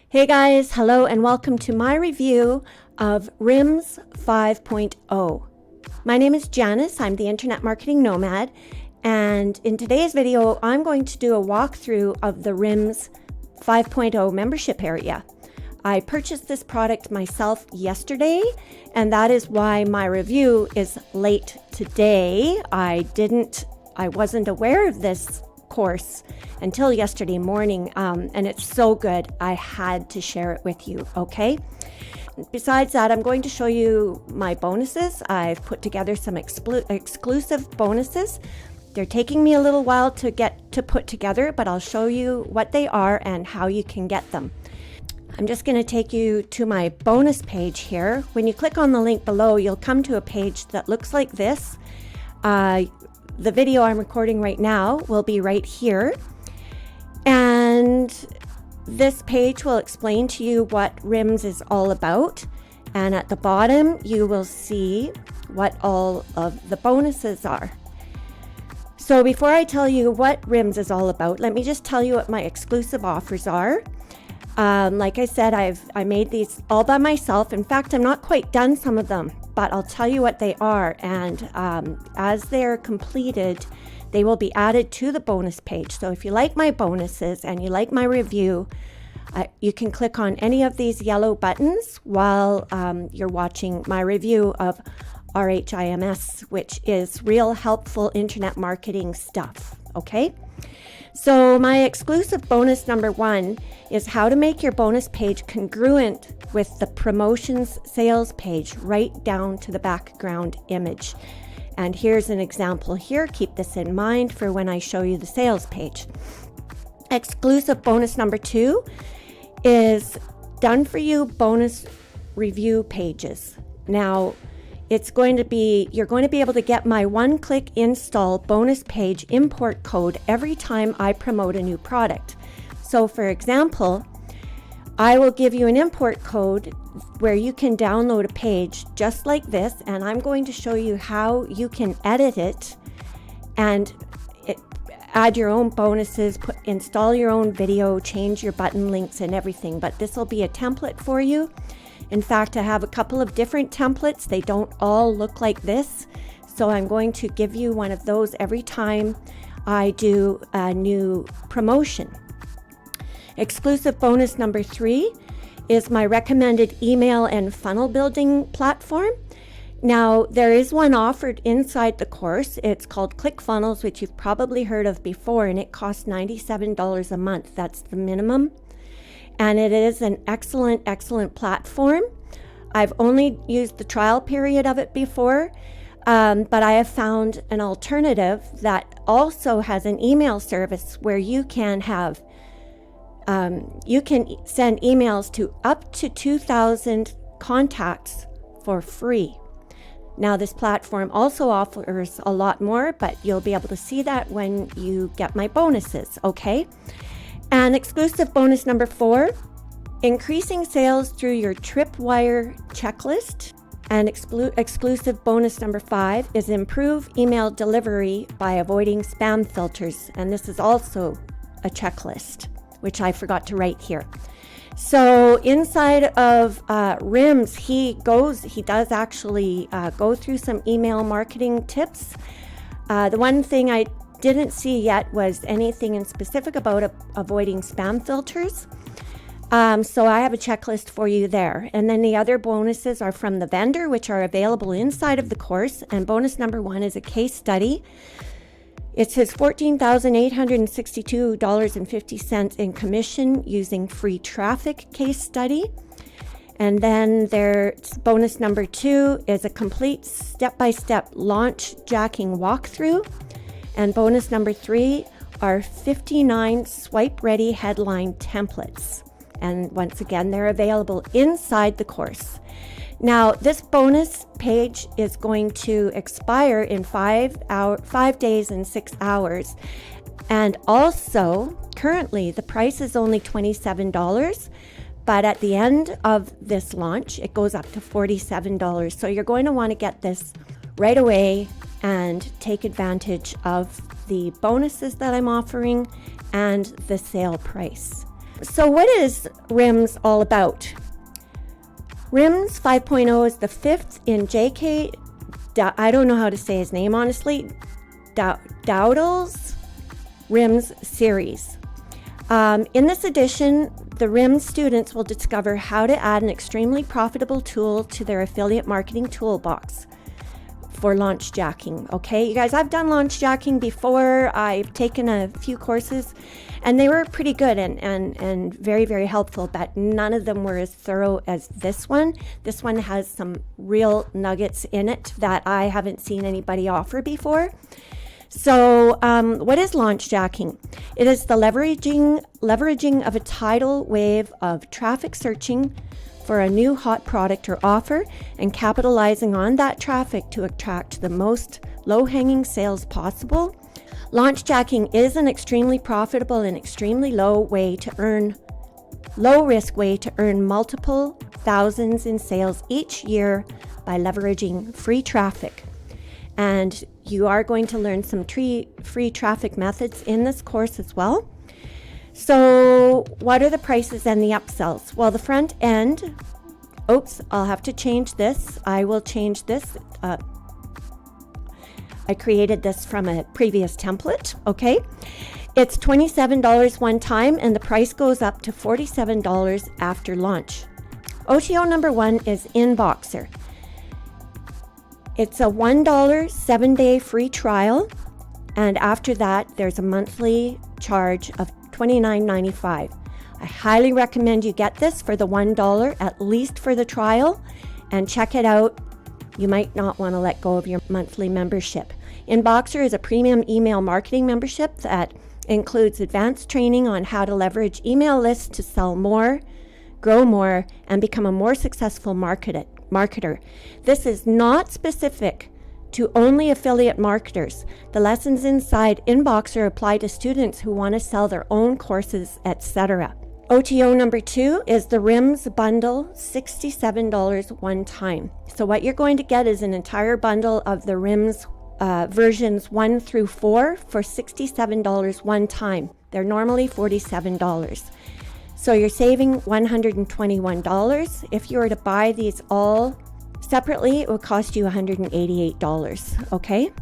Hey guys, hello and welcome to my review of RHIMS 5.0. My name is Janice, I'm the Internet Marketing Nomad, and in today's video I'm going to do a walkthrough of the RHIMS 5.0 membership area. I purchased this product myself yesterday, and that is why my review is late today. I wasn't aware of this course until yesterday morning, and it's so good I had to share it with you. Okay, besides that, I'm going to show you my bonuses. I've put together some exclusive bonuses. They're taking me a little while to put together, but I'll show you what they are and how you can get them. I'm just going to take you to my bonus page here. When you click on the link below, you'll come to a page that looks like this. The video I'm recording right now will be right here, and this page will explain to you what RHIMS is all about, and at the bottom you will see what all of the bonuses are. So before I tell you what RHIMS is all about, let me just tell you what my exclusive offers are. Like I said, I made these all by myself. In fact, I'm not quite done some of them, but I'll tell you what they are, and as they're completed, they will be added to the bonus page. So if you like my bonuses and you like my review, you can click on any of these yellow buttons while you're watching my review of RHIMS, which is real helpful internet marketing stuff. Okay, so my exclusive bonus number 1 is how to make your bonus page congruent with the promotions sales page right down to the background image. And here's an example here. Keep this in mind for when I show you the sales page. Exclusive bonus number 2 is done for you bonus review pages. Now, you're going to be able to get my one-click install bonus page import code every time I promote a new product. So for example, I will give you an import code where you can download a page just like this, and I'm going to show you how you can edit it and add your own bonuses, install your own video, change your button links and everything. But this will be a template for you. In fact, I have a couple of different templates. They don't all look like this, so I'm going to give you one of those every time I do a new promotion. Exclusive bonus number 3 is my recommended email and funnel building platform. Now, there is one offered inside the course. It's called ClickFunnels, which you've probably heard of before, and it costs $97 a month. That's the minimum. And it is an excellent platform. I've only used the trial period of it before, but I have found an alternative that also has an email service where you can have you can send emails to up to 2,000 contacts for free. Now, this platform also offers a lot more, but you'll be able to see that when you get my bonuses, okay? And exclusive bonus number 4, increasing sales through your tripwire checklist. And exclusive bonus number 5 is improve email delivery by avoiding spam filters. And this is also a checklist, which I forgot to write here. So inside of RHIMS, he does actually go through some email marketing tips. The one thing I didn't see yet was anything in specific about avoiding spam filters. So I have a checklist for you there. And then the other bonuses are from the vendor, which are available inside of the course. And bonus number 1 is a case study. It's his $14,862.50 in commission using free traffic case study. And then there's bonus number 2 is a complete step-by-step launch jacking walkthrough. And bonus number 3 are 59 swipe-ready headline templates. And once again, they're available inside the course. Now, this bonus page is going to expire in 5 days and 6 hours. And also, currently, the price is only $27, but at the end of this launch, it goes up to $47. So you're going to want to get this right away and take advantage of the bonuses that I'm offering and the sale price. So what is RHIMS all about? RHIMS 5.0 is the fifth in JayKay, I don't know how to say his name honestly, Dowdall's RHIMS series. In this edition, the RHIMS students will discover how to add an extremely profitable tool to their affiliate marketing toolbox for launch jacking. Okay, you guys, I've done launch jacking before. I've taken a few courses and they were pretty good and very, very helpful, but none of them were as thorough as this one. This one has some real nuggets in it that I haven't seen anybody offer before. So what is launch jacking? It is the leveraging of a tidal wave of traffic searching for a new hot product or offer and capitalizing on that traffic to attract the most low-hanging sales possible. Launch jacking is an extremely profitable and extremely low risk way to earn multiple thousands in sales each year by leveraging free traffic. And you are going to learn some free traffic methods in this course as well. So what are the prices and the upsells? Well, the front end, I'll have to change this. I will change this. I created this from a previous template, okay? It's $27 one time and the price goes up to $47 after launch. OTO number one is Inboxer. It's a $1 7-day free trial, and after that, there's a monthly charge of $29.95. I highly recommend you get this for the $1, at least for the trial, and check it out. You might not want to let go of your monthly membership. Inboxer is a premium email marketing membership that includes advanced training on how to leverage email lists to sell more, grow more, and become a more successful marketer. This is not specific to only affiliate marketers. The lessons inside Inboxer apply to students who want to sell their own courses, etc. OTO number two is the RHIMS bundle, $67 one time. So what you're going to get is an entire bundle of the RHIMS versions 1 through 4 for $67 one time. They're normally $47. So you're saving $121. If you were to buy these all separately, it would cost you $188, okay?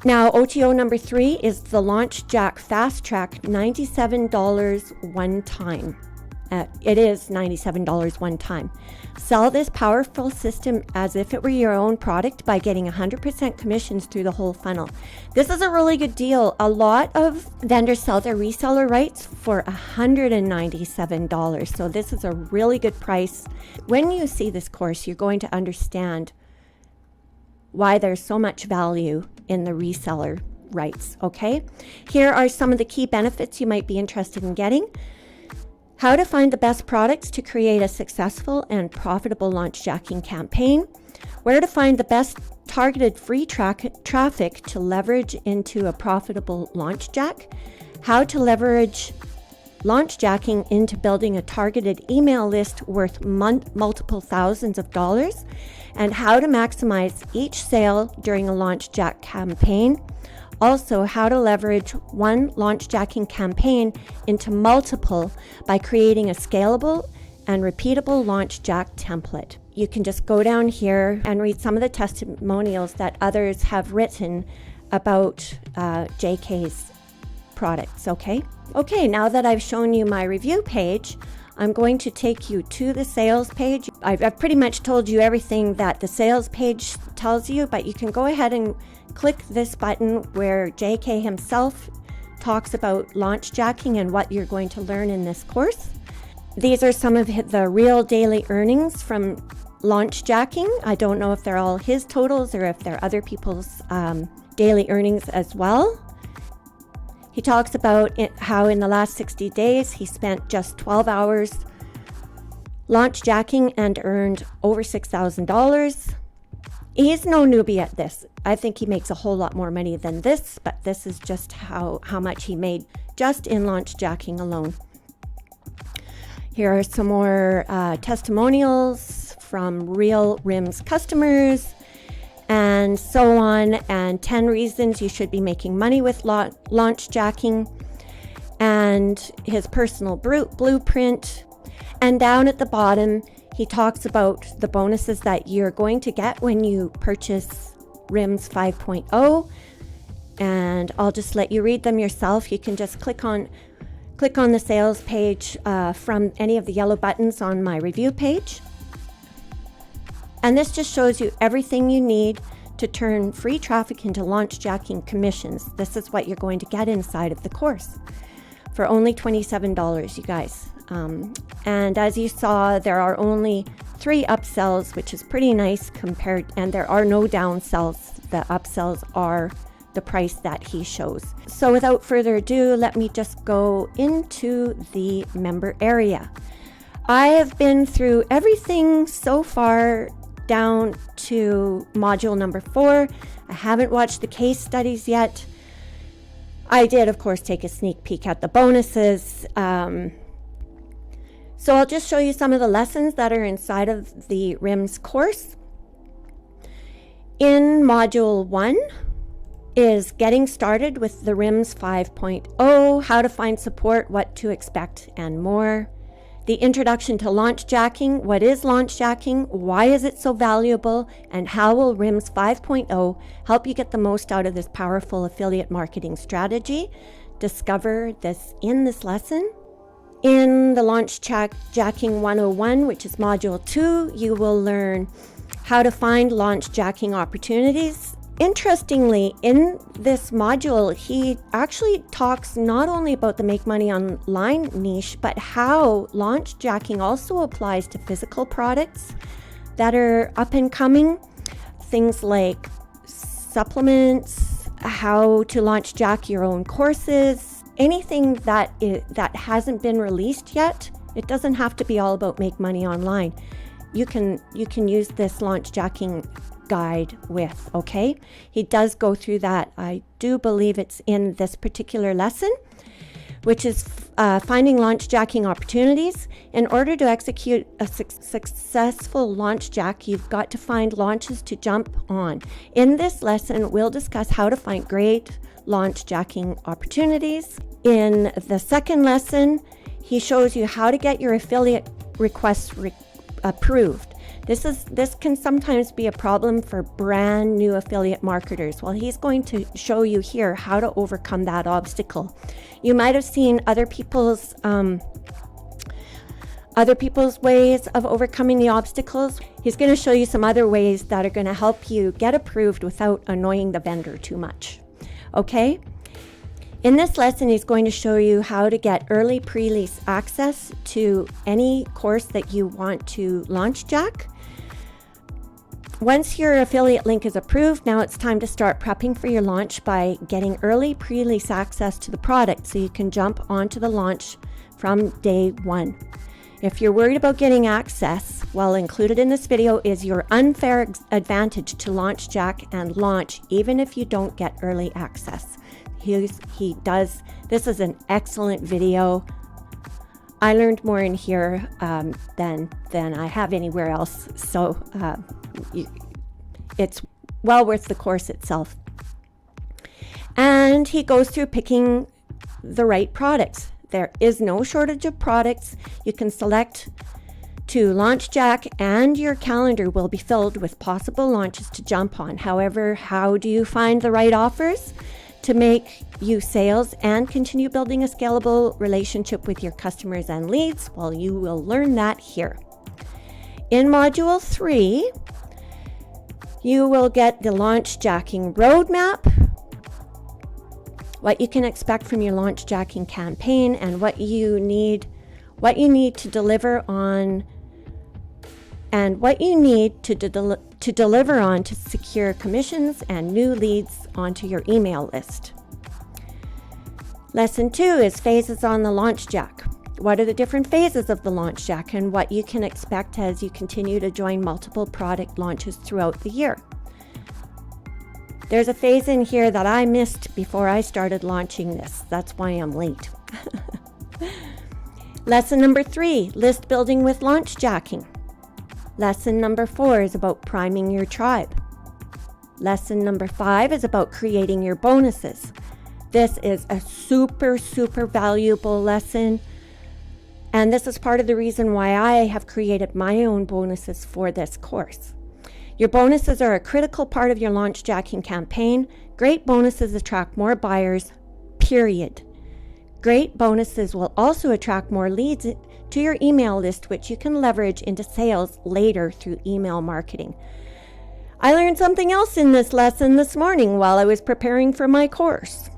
Now, OTO number 3 is the Launch Jack Fast Track, $97 one time. It is $97 one time. Sell this powerful system as if it were your own product by getting 100% commissions through the whole funnel. This is a really good deal. A lot of vendors sell their reseller rights for $197. So this is a really good price. When you see this course, you're going to understand why there's so much value in the reseller rights, okay? Here are some of the key benefits you might be interested in getting. How to find the best products to create a successful and profitable launch jacking campaign. Where to find the best targeted free traffic to leverage into a profitable launch jack. How to leverage launch jacking into building a targeted email list worth multiple thousands of dollars. And how to maximize each sale during a launch jack campaign. Also, how to leverage one launch jacking campaign into multiple by creating a scalable and repeatable launch jack template. You can just go down here and read some of the testimonials that others have written about JayKay's products, okay? Okay, now that I've shown you my review page, I'm going to take you to the sales page. I've pretty much told you everything that the sales page tells you, but you can go ahead and click this button where JayKay himself talks about launch jacking and what you're going to learn in this course. These are some of the real daily earnings from launch jacking. I don't know if they're all his totals or if they're other people's daily earnings as well. He talks about how in the last 60 days he spent just 12 hours launch jacking and earned over $6,000. He's no newbie at this. I think he makes a whole lot more money than this, but this is just how much he made just in launch jacking alone. Here are some more testimonials from real RHIMS customers and so on, and 10 reasons you should be making money with launch jacking. And and his personal blueprint. And down at the bottom, he talks about the bonuses that you're going to get when you purchase RHIMS 5.0. And I'll just let you read them yourself. You can just click on the sales page from any of the yellow buttons on my review page. And this just shows you everything you need to turn free traffic into launch jacking commissions. This is what you're going to get inside of the course for only $27, you guys. And as you saw, there are only 3 upsells, which is pretty nice and there are no downsells. The upsells are the price that he shows. So without further ado, let me just go into the member area. I have been through everything so far down to module number 4. I haven't watched the case studies yet. I did, of course, take a sneak peek at the bonuses. So I'll just show you some of the lessons that are inside of the RHIMS course. In module 1 is getting started with the RHIMS 5.0, how to find support, what to expect, and more. The introduction to launch jacking, what is launch jacking, why is it so valuable, and how will RHIMS 5.0 help you get the most out of this powerful affiliate marketing strategy? Discover this in this lesson. In the Launch Jacking 101, which is module 2, you will learn how to find launch jacking opportunities. Interestingly, in this module, he actually talks not only about the make money online niche, but how launch jacking also applies to physical products that are up and coming. Things like supplements, how to launch jack your own courses, anything that hasn't been released yet. It doesn't have to be all about make money online. You can use this launch jacking guide with, okay? He does go through that. I do believe it's in this particular lesson, which is finding launch jacking opportunities. In order to execute a successful launch jack, you've got to find launches to jump on. In this lesson, we'll discuss how to find great launch jacking opportunities. In the second lesson, he shows you how to get your affiliate requests approved. This can sometimes be a problem for brand new affiliate marketers. Well, he's going to show you here how to overcome that obstacle. You might have seen other people's ways of overcoming the obstacles. He's going to show you some other ways that are going to help you get approved without annoying the vendor too much. Okay? In this lesson, he's going to show you how to get early pre-lease access to any course that you want to launch jack. Once your affiliate link is approved, now it's time to start prepping for your launch by getting early pre-lease access to the product so you can jump onto the launch from day 1. If you're worried about getting access, well, included in this video is your unfair advantage to launch jack and launch even if you don't get early access. He does. This is an excellent video. I learned more in here than I have anywhere else. So it's well worth the course itself. And he goes through picking the right products. There is no shortage of products. You can select to launch jack and your calendar will be filled with possible launches to jump on. However, how do you find the right offers to make you sales and continue building a scalable relationship with your customers and leads? Well, you will learn that here. In module 3, you will get the launch jacking roadmap, what you can expect from your launch jacking campaign, and what you need to deliver on, and what you need to deliver on to secure commissions and new leads onto your email list. Lesson 2 is phases on the launch jack. What are the different phases of the launch jack and what you can expect as you continue to join multiple product launches throughout the year? There's a phase in here that I missed before I started launching this. That's why I'm late. Lesson number 3, list building with launch jacking. Lesson number 4 is about priming your tribe. Lesson number 5 is about creating your bonuses. This is a super, super valuable lesson. And this is part of the reason why I have created my own bonuses for this course. Your bonuses are a critical part of your launch jacking campaign. Great bonuses attract more buyers, period. Great bonuses will also attract more leads to your email list, which you can leverage into sales later through email marketing. I learned something else in this lesson this morning while I was preparing for my course.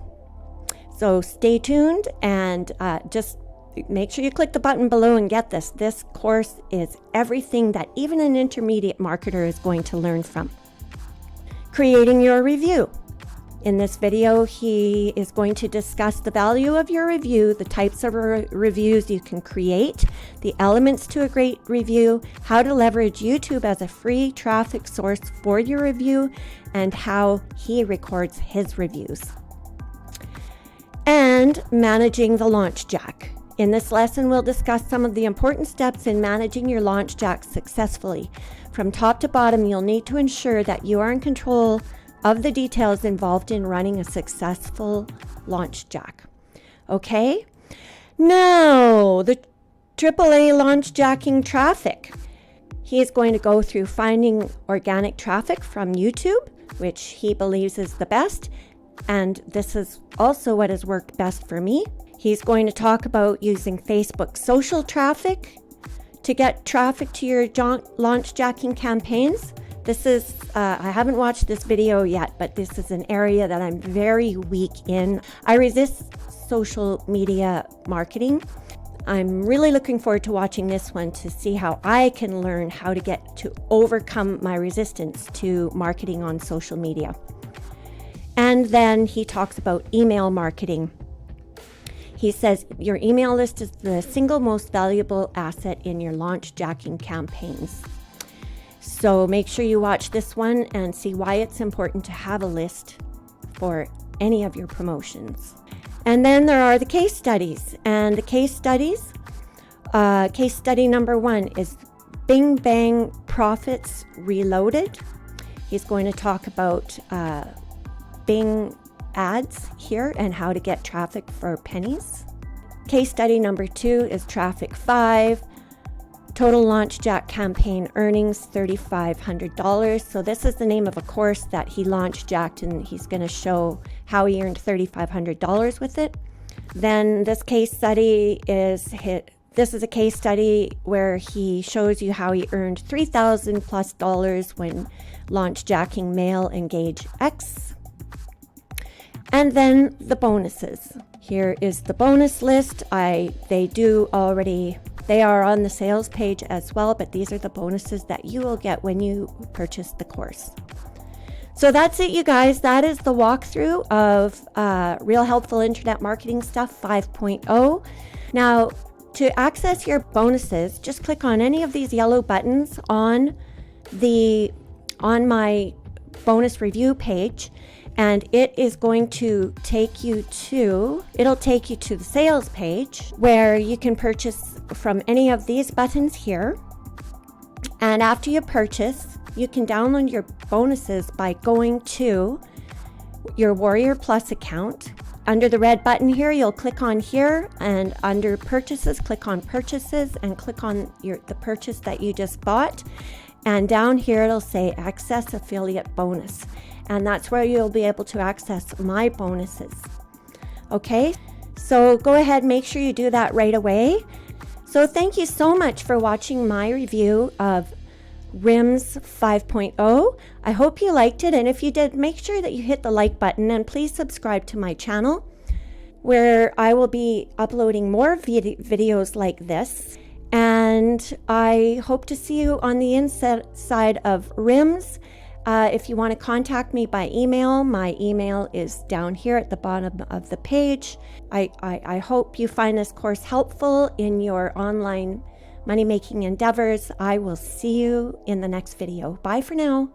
So stay tuned and just make sure you click the button below and get this. This course is everything that even an intermediate marketer is going to learn from. Creating your review. In this video, he is going to discuss the value of your review, the types of reviews you can create, the elements to a great review, how to leverage YouTube as a free traffic source for your review, and how he records his reviews. And managing the launch jack. In this lesson, we'll discuss some of the important steps in managing your launch jack successfully. From top to bottom, you'll need to ensure that you are in control of the details involved in running a successful launch jack. Okay? Now, the AAA launch jacking traffic. He is going to go through finding organic traffic from YouTube, which he believes is the best. And this is also what has worked best for me. He's going to talk about using Facebook social traffic to get traffic to your launch jacking campaigns. This is, I haven't watched this video yet, but this is an area that I'm very weak in. I resist social media marketing. I'm really looking forward to watching this one to see how I can learn how to get to overcome my resistance to marketing on social media. And then he talks about email marketing. He says your email list is the single most valuable asset in your launch jacking campaigns. So make sure you watch this one and see why it's important to have a list for any of your promotions. And then there are the case studies. And the case studies, case study number 1 is Bing Bang Profits Reloaded. He's going to talk about Bing ads here and how to get traffic for pennies. Case study number 2 is Traffic 5. Total launch jack campaign earnings $3,500. So this is the name of a course that he launch jacked, and he's going to show how he earned $3,500 with it. Then this case study is this is a case study where he shows you how he earned $3,000+ when launch jacking Mail Engage X. And then the bonuses. Here is the bonus list. They are on the sales page as well, but these are the bonuses that you will get when you purchase the course. So that's it, you guys. That is the walkthrough of Real Helpful Internet Marketing Stuff 5.0. Now, to access your bonuses, just click on any of these yellow buttons on my bonus review page, and it is going to take you to the sales page where you can purchase from any of these buttons here. And after you purchase, you can download your bonuses by going to your Warrior Plus account. Under the red button here, you'll click on here, and under purchases, click on purchases and click on the purchase that you just bought. And down here, it'll say Access Affiliate Bonus. And that's where you'll be able to access my bonuses. Okay, so go ahead, make sure you do that right away. So thank you so much for watching my review of RHIMS 5.0. I hope you liked it, and if you did, make sure that you hit the like button, and please subscribe to my channel where I will be uploading more videos like this. And I hope to see you on the inside of RHIMS. If you want to contact me by email, my email is down here at the bottom of the page. I hope you find this course helpful in your online money-making endeavors. I will see you in the next video. Bye for now.